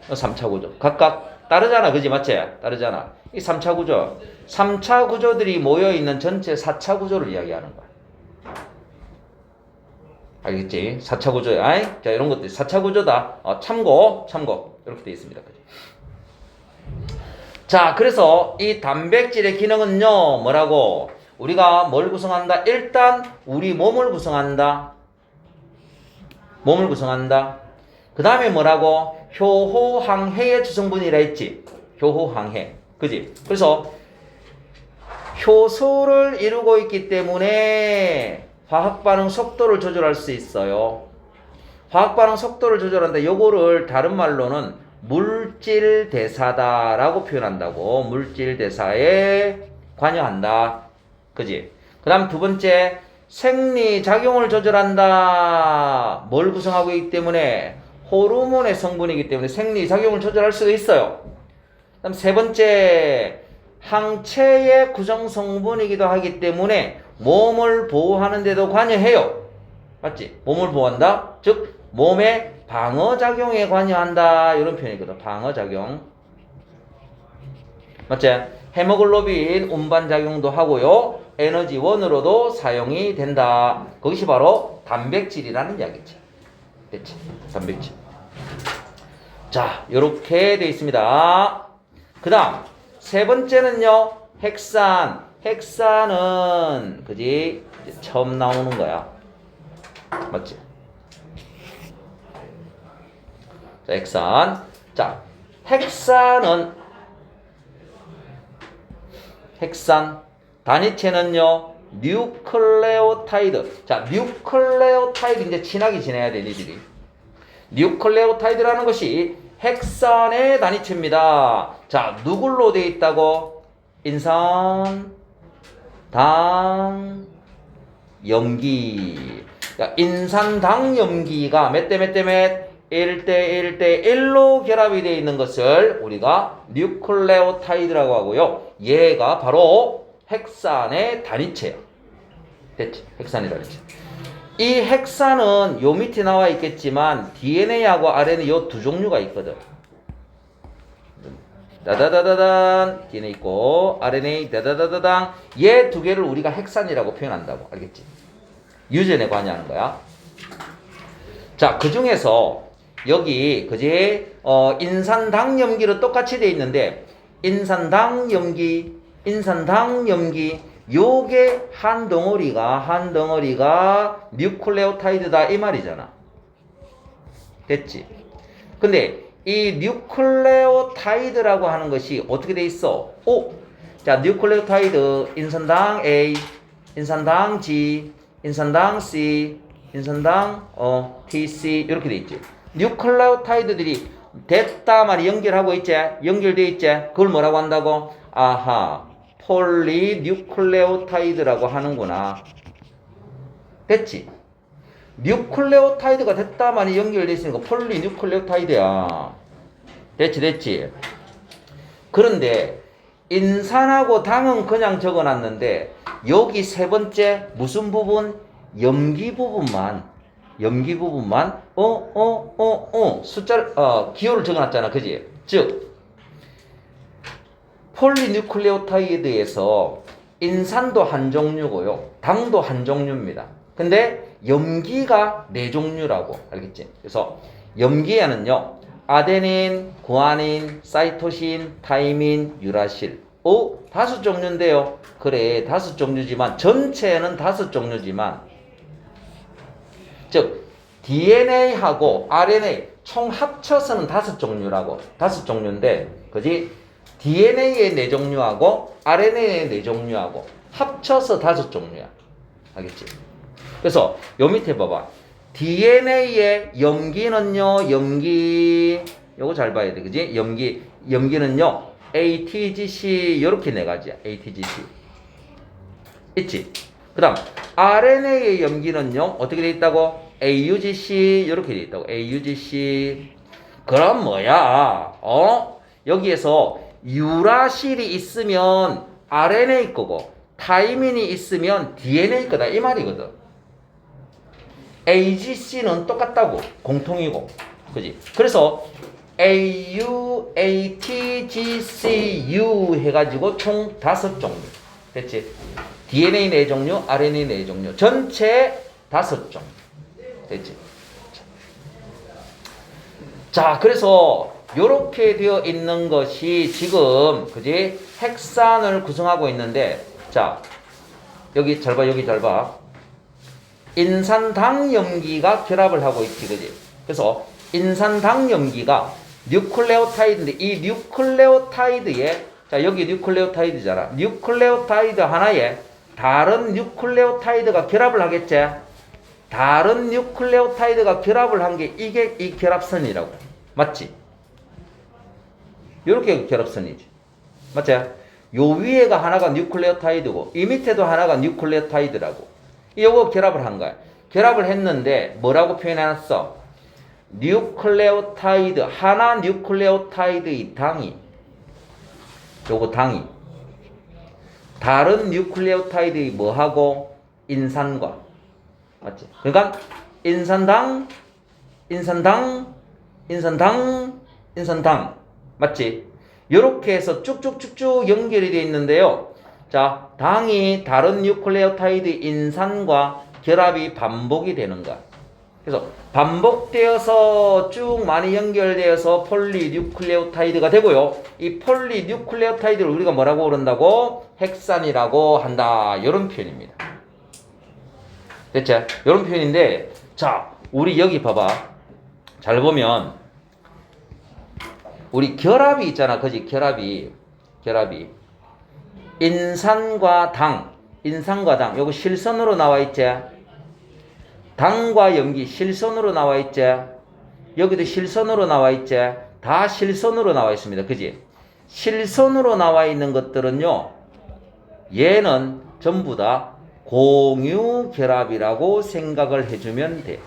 3차 구조. 각각 다르잖아. 그지? 맞지? 다르잖아. 이 3차 구조. 3차 구조들이 모여있는 전체 4차 구조를 이야기하는 거야. 알겠지? 4차 구조야. 자, 이런 것들 4차 구조다. 참고. 이렇게 되어 있습니다. 자, 그래서 이 단백질의 기능은요, 뭐라고? 우리가 뭘 구성한다? 일단 우리 몸을 구성한다. 그 다음에 뭐라고? 효호항해의 주성분이라 했지. 효호항해. 그지? 그래서 효소를 이루고 있기 때문에 화학반응 속도를 조절할 수 있어요. 화학반응 속도를 조절한다. 요거를 다른 말로는 물질대사다라고 표현한다고. 물질대사에 관여한다. 그지? 그 다음 두 번째, 생리작용을 조절한다. 뭘 구성하고 있기 때문에? 호르몬의 성분이기 때문에 생리작용을 조절할 수도 있어요. 그 다음 세 번째, 항체의 구성성분이기도 하기 때문에 몸을 보호하는 데도 관여해요. 맞지? 몸을 보호한다. 즉 몸의 방어작용에 관여한다. 이런 표현이거든. 방어작용. 맞지? 헤모글로빈 운반작용도 하고요. 에너지원으로도 사용이 된다. 그것이 바로 단백질이라는 이야기지. 됐지? 단백질. 자, 요렇게 되어 있습니다. 그 다음 세 번째는요, 핵산은 그지? 이제 처음 나오는 거야. 맞지? 자, 핵산. 자, 핵산 단위체는요, 뉴클레오타이드. 자, 뉴클레오타이드 이제 친하게 지내야 돼, 니들이. 뉴클레오타이드라는 것이 핵산의 단위체입니다. 자, 누굴로 되어 있다고? 인산, 당염기. 인산당염기가 몇 대 몇 대 몇? 1대 1대 1로 결합이 되어 있는 것을 우리가 뉴클레오타이드라고 하고요. 얘가 바로 헥산의 단위체야. 됐지? 헥산의 단위체. 이 헥산은 요 밑에 나와 있겠지만 DNA하고 RNA 요 두 종류가 있거든. 다다다다단 DNA 있고 RNA 다다다다당 얘 두 개를 우리가 헥산이라고 표현한다고. 알겠지? 유전에 관여하는 거야. 자, 그 중에서 여기 그지 인산당염기로 똑같이 돼 있는데 인산당염기 요게 한 덩어리가 뉴클레오타이드다 이 말이잖아. 됐지? 근데 이 뉴클레오타이드라고 하는 것이 어떻게 돼 있어? 자, 뉴클레오타이드 인산당 A, 인산당 G, 인산당 C, 인산당 TC 이렇게 돼 있지. 뉴클레오타이드들이 됐다 말이 연결하고 있지. 연결돼 있지. 그걸 뭐라고 한다고? 아하, 폴리뉴클레오타이드라고 하는구나. 됐지? 뉴클레오타이드가 됐다 말이 연결돼 있으니까 폴리뉴클레오타이드야. 됐지? 그런데 인산하고 당은 그냥 적어놨는데 여기 세 번째 무슨 부분? 염기 부분만 숫자를 기호를 적어놨잖아. 그지? 즉 폴리뉴클레오타이드에서 인산도 한 종류고요. 당도 한 종류입니다. 근데 염기가 네 종류라고. 알겠지? 그래서 염기에는요. 아데닌, 구아닌, 사이토신, 타이민, 유라실. 5종류인데요. 그래, 5종류지만 전체는 5종류지만 즉 DNA하고 RNA 총 합쳐서는 5종류라고. 5종류인데 그지? DNA의 4종류하고 RNA의 4종류하고 합쳐서 5종류야. 알겠지? 그래서 요 밑에 봐봐. DNA의 염기는요. 염기 요거 잘 봐야 돼. 그지? 염기는요. ATGC 요렇게 네 가지야. ATGC 있지? 그 다음 RNA의 염기는요. 어떻게 돼 있다고? AUGC 이렇게 돼 있다고. AUGC. 그럼 뭐야? 여기에서 유라실이 있으면 RNA 거고 타이민이 있으면 DNA 거다 이 말이거든. AGC는 똑같다고. 공통이고. 그지? 그래서 AU, ATGC, U 해가지고 총 5종류. 됐지? DNA 4종류, RNA 4종류. 전체 5종류. 됐지? 자, 그래서 요렇게 되어 있는 것이 지금 그지? 헥산을 구성하고 있는데 자, 여기 잘 봐. 여기 잘 봐. 인산당염기가 결합을 하고 있지. 그지? 그래서 인산당염기가 뉴클레오타이드인데 이 뉴클레오타이드에 자, 여기 뉴클레오타이드잖아. 뉴클레오타이드 하나에 다른 뉴클레오타이드가 결합을 하겠지? 다른 뉴클레오타이드가 결합을 한 게 이게 이 결합선이라고. 맞지? 요렇게 결합선이지. 맞지? 요 위에가 하나가 뉴클레오타이드고 이 밑에도 하나가 뉴클레오타이드라고. 요거 결합을 한 거야. 결합을 했는데 뭐라고 표현해놨어? 뉴클레오타이드 하나 뉴클레오타이드의 당이 요거 당이 다른 뉴클레오타이드의 뭐하고? 인산과. 맞지? 그러니까 인산당 맞지? 요렇게 해서 쭉쭉쭉쭉 연결이 되어 있는데요. 자, 당이 다른 뉴클레오타이드 인산과 결합이 반복이 되는 거야. 그래서 반복되어서 쭉 많이 연결되어서 폴리뉴클레오타이드가 되고요. 이 폴리뉴클레오타이드를 우리가 뭐라고 부른다고? 헥산이라고 한다. 이런 표현입니다. 됐죠? 이런 표현인데 자, 우리 여기 봐봐. 잘 보면 우리 결합이 있잖아. 그지? 결합이 인산과 당 요거 실선으로 나와 있지? 당과 염기 실선으로 나와 있지? 여기도 실선으로 나와 있지? 다 실선으로 나와 있습니다. 그지? 실선으로 나와 있는 것들은요. 얘는 전부 다 공유 결합이라고 생각을 해주면 돼.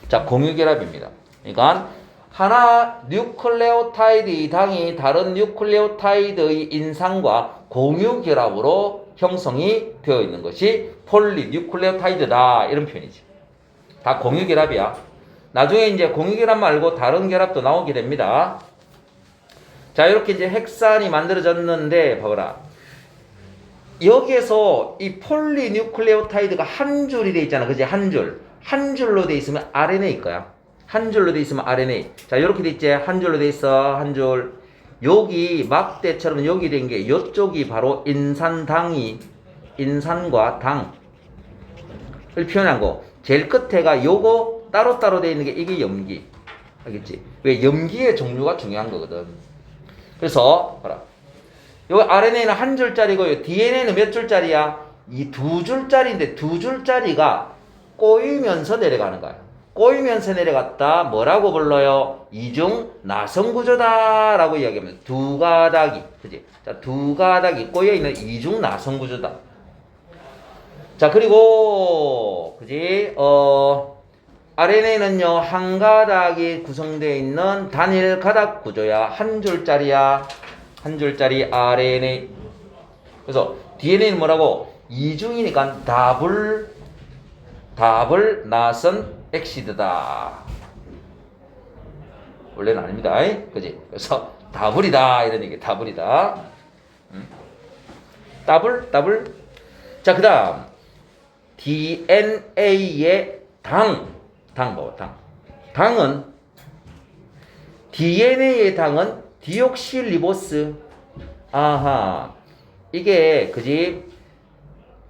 자, 공유 결합입니다. 그러니까 하나 뉴클레오타이드 당이 다른 뉴클레오타이드의 인산과 공유 결합으로 형성이 되어 있는 것이 폴리 뉴클레오타이드다, 이런 표현이지. 다 공유 결합이야. 나중에 이제 공유 결합 말고 다른 결합도 나오게 됩니다. 자, 이렇게 이제 핵산이 만들어졌는데 봐봐라. 여기에서 이 폴리 뉴클레오타이드가 한 줄이 돼 있잖아. 그지? 한 줄. 한 줄로 돼 있으면 RNA일 거야. 한 줄로 돼 있으면 RNA. 자, 이렇게 돼 있지? 한 줄로 돼 있어. 한 줄. 여기 막대처럼 여기 된 게 이쪽이 바로 인산당이, 인산과 당을 표현한 거. 제일 끝에가 요거 따로따로 돼 있는 게 이게 염기. 알겠지? 왜? 염기의 종류가 중요한 거거든. 그래서 봐라. 여기 RNA는 한 줄짜리고 DNA는 몇 줄짜리야? 이 두 줄짜리인데 두 줄짜리가 꼬이면서 내려가는 거야. 꼬이면서 내려갔다. 뭐라고 불러요? 이중 나성구조다 라고 이야기하면 두 가닥이, 그지? 자, 두 가닥이 꼬여있는 이중 나성구조다. 자, 그리고 그지? RNA는요 한 가닥이 구성되어 있는 단일 가닥 구조야. 한 줄짜리야. 한 줄짜리 RNA. 그래서 DNA는 뭐라고? 이중이니까 답을 나선 엑시드다. 원래는 아닙니다. 그지? 그래서 다블이다, 이런 얘기. 다블이다. 더블. 자, 그 다음 DNA의 당 봐봐. 당은 DNA의 당은 디옥실리보스. 아하. 이게 그지?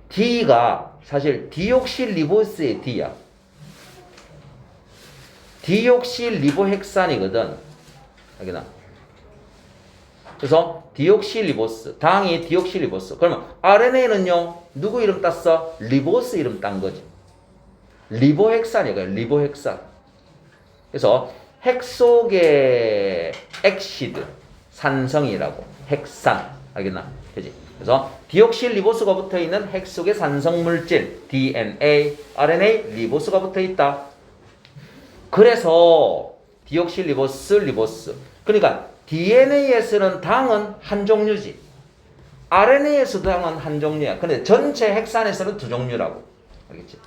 D가 사실 디옥실리보스의 D야. 디옥실리보헥산이거든. 알겠나? 그래서 디옥실리보스. 당이 디옥실리보스. 그러면 RNA는요 누구 이름 땄어? 리보스 이름 딴 거지. 리보헥산이야. 리보헥산. 그래서 핵 속의 엑시드 산성이라고. 핵산. 알겠나? 그지? 그래서 디옥실리보스가 붙어 있는 핵 속의 산성 물질 DNA, RNA, 리보스가 붙어 있다. 그래서 디옥실리보스. 그러니까 DNA에서는 당은 한 종류지. RNA에서도 당은 한 종류야. 근데 전체 핵산에서는 두 종류라고. 알겠지?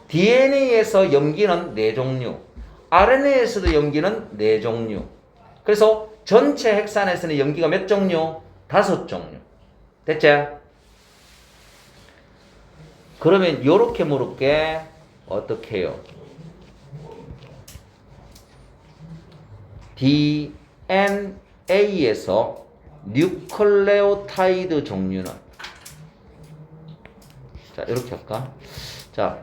DNA에서 염기는 4종류. RNA에서도 염기는 4종류. 그래서 전체 핵산에서는 염기가 몇 종류? 5종류. 됐지? 그러면 요렇게 물을게. 어떻게 해요? DNA에서 뉴클레오타이드 종류는, 자, 이렇게 할까? 자,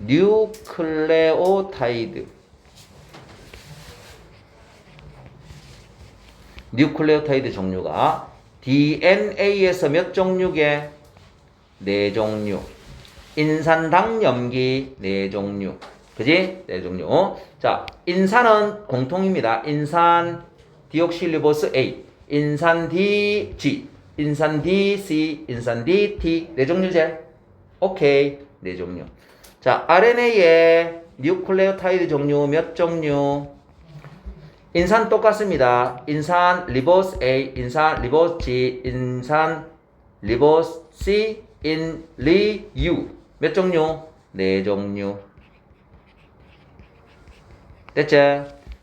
뉴클레오타이드 종류가 DNA에서 몇 종류게? 4종류. 인산당염기 4종류. 그지? 4종류. 자, 인산은 공통입니다. 인산 디옥실리보스 A, 인산 DG, 인산 DC, 인산 DT 4종류제. 오케이. 4종류. 자, RNA의 뉴클레오타이드 종류 몇 종류? 인산 똑같습니다. 인산 리보스 A, 인산 리보스 G, 인산 리보스 C, 인리 U. 몇 종류? 4종류. 됐지?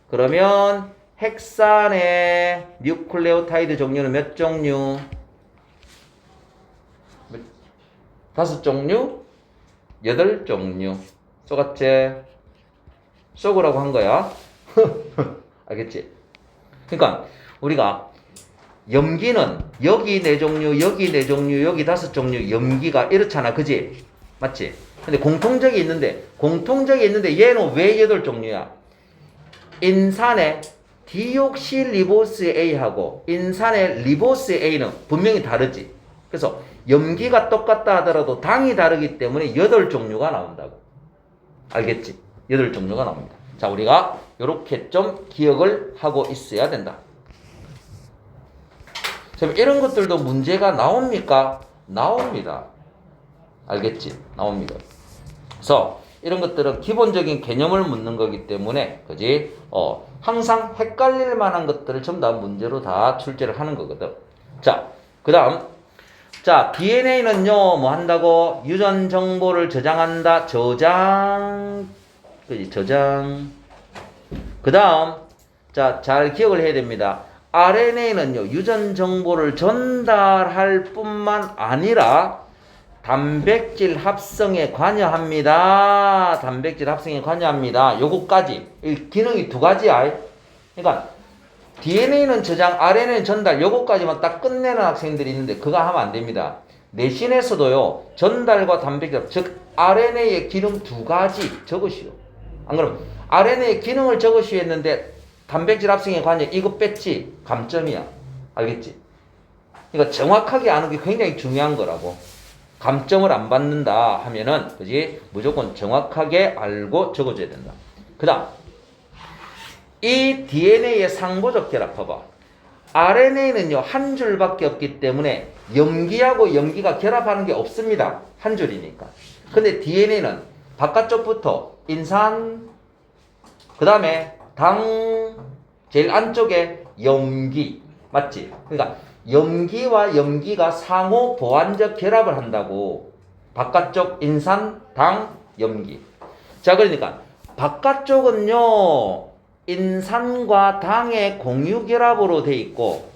그러면 핵산의 뉴클레오타이드 종류는 몇 종류? 5종류? 8종류. 쏘갔지? 쏘으라고 한 거야. 알겠지? 그러니까 우리가 염기는 여기 4종류, 여기 4종류, 여기 5종류 염기가 이렇잖아. 그지? 맞지? 근데 공통적이 있는데 얘는 왜 8종류야? 인산의 디옥실리보스 A하고 인산의 리보스 A는 분명히 다르지. 그래서 염기가 똑같다 하더라도 당이 다르기 때문에 8종류가 나온다고. 알겠지? 8종류가 나옵니다. 자, 우리가 이렇게 좀 기억을 하고 있어야 된다. 이런 것들도 문제가 나옵니까? 나옵니다. 알겠지? 나옵니다. 그래서 이런 것들은 기본적인 개념을 묻는 거기 때문에, 그지? 항상 헷갈릴 만한 것들을 전부 다 문제로 다 출제를 하는 거거든. 자, 그 다음. 자, DNA는요, 뭐 한다고? 유전 정보를 저장한다. 저장. 그지? 저장. 그 다음. 자, 잘 기억을 해야 됩니다. RNA는요, 유전 정보를 전달할 뿐만 아니라 단백질 합성에 관여합니다. 단백질 합성에 관여합니다. 요거까지. 기능이 두 가지야. 그러니까 DNA는 저장, RNA는 전달. 요거까지만 딱 끝내는 학생들이 있는데 그거 하면 안 됩니다. 내신에서도요, 전달과 단백질, 즉 RNA의 기능 두 가지 적으시오. 안 그러면 RNA의 기능을 적으시오 했는데 단백질 합성에 관여 이거 뺐지. 감점이야. 알겠지? 그러니까 정확하게 아는 게 굉장히 중요한 거라고. 감점을 안 받는다 하면은, 그지? 무조건 정확하게 알고 적어줘야 된다. 그 다음. 이 DNA의 상보적 결합 봐봐. RNA는요, 한 줄밖에 없기 때문에 염기하고 염기가 결합하는 게 없습니다. 한 줄이니까. 근데 DNA는 바깥쪽부터 인산, 그 다음에 당, 제일 안쪽에 염기. 맞지? 그러니까 염기와 염기가 상호 보완적 결합을 한다고. 바깥쪽 인산, 당, 염기. 자, 그러니까 바깥쪽은요, 인산과 당의 공유 결합으로 돼 있고,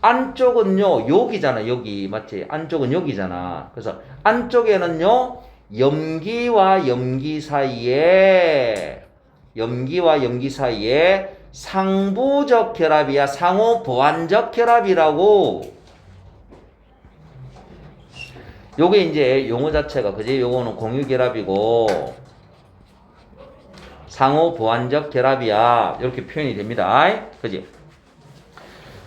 안쪽은요, 여기잖아, 여기. 맞지? 안쪽은 여기잖아. 그래서 안쪽에는요, 염기와 염기 사이에 상부적 결합이야. 상호 보완적 결합이라고. 요게 이제 용어 자체가, 그지? 요거는 공유 결합이고, 상호 보완적 결합이야. 이렇게 표현이 됩니다. 그지?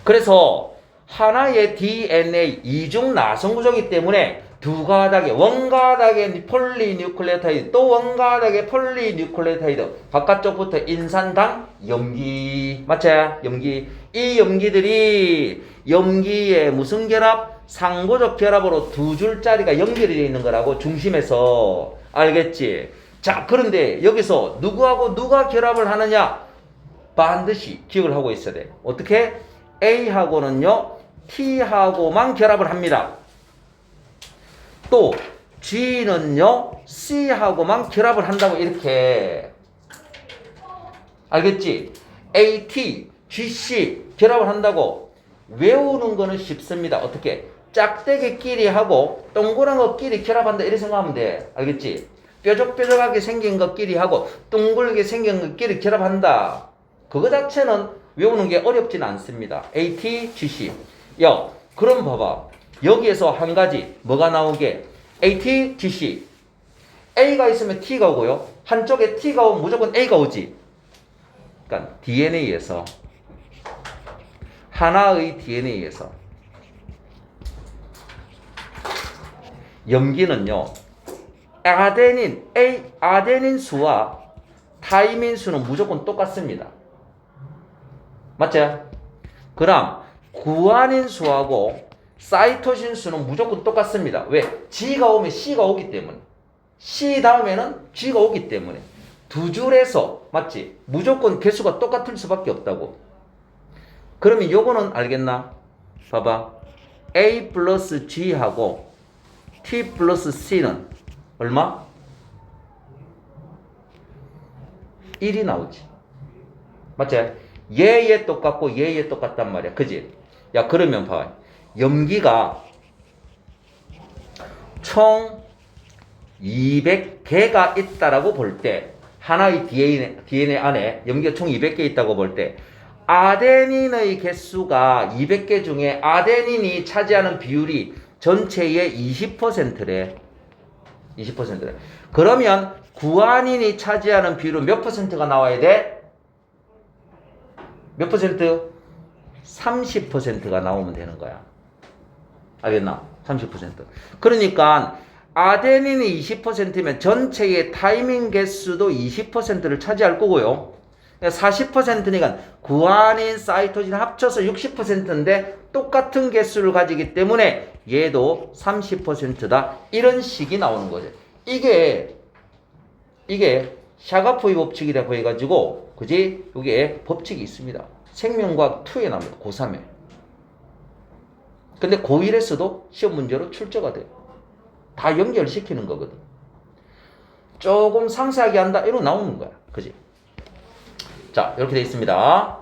그래서 하나의 DNA 이중 나성구조이기 때문에 두 가닥의 원가닥의 폴리뉴클레오타이드, 또 원가닥의 폴리뉴클레오타이드, 바깥쪽부터 인산당 염기. 맞지? 염기. 이 염기들이 염기의 무슨 결합? 상부적 결합으로 두 줄짜리가 연결이 되어 있는 거라고, 중심에서. 알겠지? 자, 그런데 여기서 누구하고 누가 결합을 하느냐? 반드시 기억을 하고 있어야 돼. 어떻게? A하고는요, T하고만 결합을 합니다. 또 G는요, C하고만 결합을 한다고, 이렇게. 알겠지? AT, GC 결합을 한다고. 외우는 거는 쉽습니다. 어떻게? 짝대기끼리 하고 동그란 것끼리 결합한다, 이렇게 생각하면 돼. 알겠지? 뾰족뾰족하게 생긴 것끼리 하고 둥글게 생긴 것끼리 결합한다. 그거 자체는 외우는 게 어렵진 않습니다. AT, GC. 야, 그럼 봐봐. 여기에서 한 가지 뭐가 나오게? AT, GC. A가 있으면 T가 오고요. 한쪽에 T가 오면 무조건 A가 오지. 그러니까 DNA에서, 하나의 DNA에서 염기는요, 아데닌 수와 타이민 수는 무조건 똑같습니다. 맞죠? 그럼 구아닌 수하고 사이토신 수는 무조건 똑같습니다. 왜? G가 오면 C가 오기 때문에. C 다음에는 G가 오기 때문에. 두 줄에서, 맞지? 무조건 개수가 똑같을 수밖에 없다고. 그러면 요거는 알겠나? 봐봐. A 플러스 G하고 T 플러스 C는 얼마? 1이 나오지. 맞지? 얘 똑같고 얘 똑같단 말이야. 그지? 야, 그러면 봐. 염기가 총 200개가 있다라고 볼 때, 하나의 DNA 안에 염기가 총 200개 있다고 볼 때, 아데닌의 개수가 200개 중에 아데닌이 차지하는 비율이 전체의 20%래. 20%래. 그러면 구아닌이 차지하는 비율은 몇 %가 나와야 돼? 몇 %? 30%가 나오면 되는 거야. 알겠나? 30%. 그러니까 아데닌이 20%면 전체의 타이밍 개수도 20%를 차지할 거고요. 40%니까 구안인 사이토신 합쳐서 60%인데 똑같은 개수를 가지기 때문에 얘도 30%다. 이런 식이 나오는 거죠. 이게 샤가포의 법칙이라고 해가지고, 그지? 여기에 법칙이 있습니다. 생명과학 2에 나옵니다. 고3에. 근데 고1에서도 시험 문제로 출제가 돼요. 다 연결시키는 거거든. 조금 상세하게 한다. 이러고 나오는 거야. 그지? 자, 이렇게 되어 있습니다.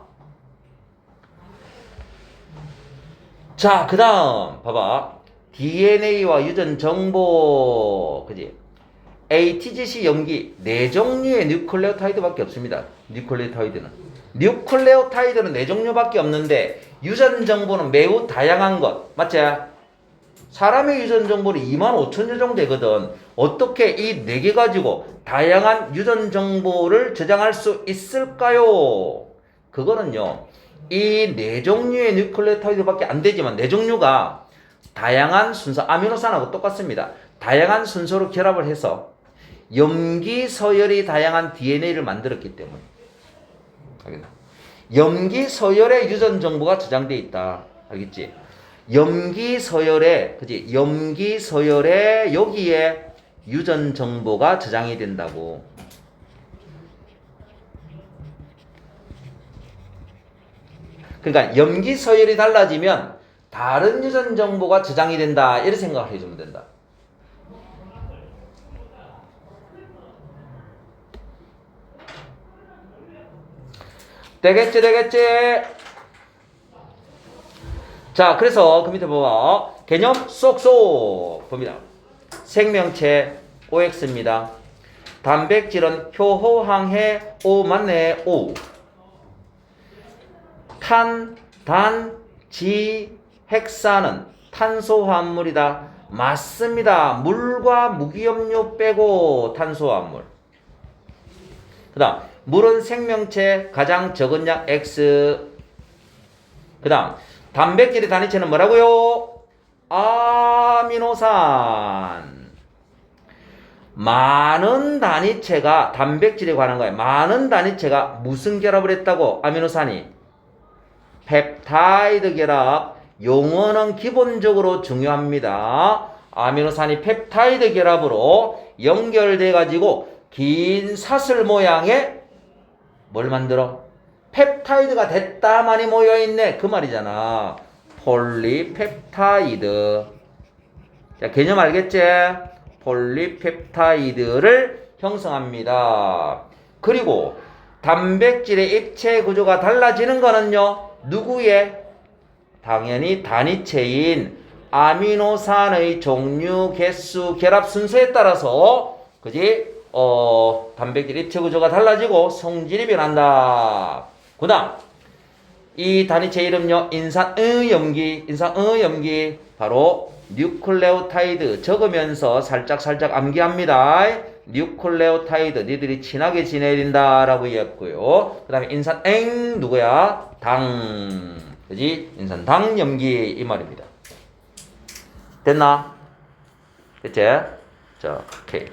자, 그 다음, 봐봐. DNA와 유전 정보, 그지? ATGC 염기, 4종류의 뉴클레오타이드밖에 없습니다. 뉴클레오타이드는 4종류밖에 없는데, 유전 정보는 매우 다양한 것. 맞지? 사람의 유전 정보는 25,000여 정도 되거든. 어떻게 이 4개 가지고 다양한 유전 정보를 저장할 수 있을까요? 그거는요, 이 4종류의 뉴클레오타이드밖에 안 되지만 4종류가 다양한 순서, 아미노산하고 똑같습니다. 다양한 순서로 결합을 해서 염기 서열이 다양한 DNA를 만들었기 때문에. 염기 서열의 유전 정보가 저장되어 있다. 알겠지? 염기 서열에, 그지? 염기 서열에 여기에 유전 정보가 저장이 된다고. 그러니까 염기 서열이 달라지면 다른 유전 정보가 저장이 된다. 이렇게 생각을 해주면 된다. 되겠지? 자, 그래서 그 밑에 봐봐. 개념 쏙쏙 봅니다. 생명체 OX입니다. 단백질은 효호항해 O 맞네. O. 지핵산은 탄소화합물이다. 맞습니다. 물과 무기염료 빼고 탄소화합물. 그 다음 물은 생명체 가장 적은 양 X. 그 다음 단백질의 단위체는 뭐라고요? 아미노산. 많은 단위체가 단백질에 관한 거예요. 많은 단위체가 무슨 결합을 했다고? 아미노산이 펩타이드 결합. 용어는 기본적으로 중요합니다. 아미노산이 펩타이드 결합으로 연결돼 가지고 긴 사슬 모양의 뭘 만들어? 펩타이드가 됐다만이 모여있네. 그 말이잖아. 폴리펩타이드. 자, 개념 알겠지? 폴리펩타이드를 형성합니다. 그리고 단백질의 입체 구조가 달라지는 거는요. 누구의? 당연히 단위체인 아미노산의 종류, 개수, 결합 순서에 따라서, 그지? 단백질 입체 구조가 달라지고 성질이 변한다. 그 다음 이 단위체 이름요. 인산의 염기 바로 뉴클레오타이드. 적으면서 살짝 암기합니다. 뉴클레오타이드 니들이 친하게 지내야 된다라고 얘기했고요. 그 다음에 인산엥 누구야? 당. 그지? 인산당 염기 이 말입니다. 됐나? 됐지? 자, 오케이.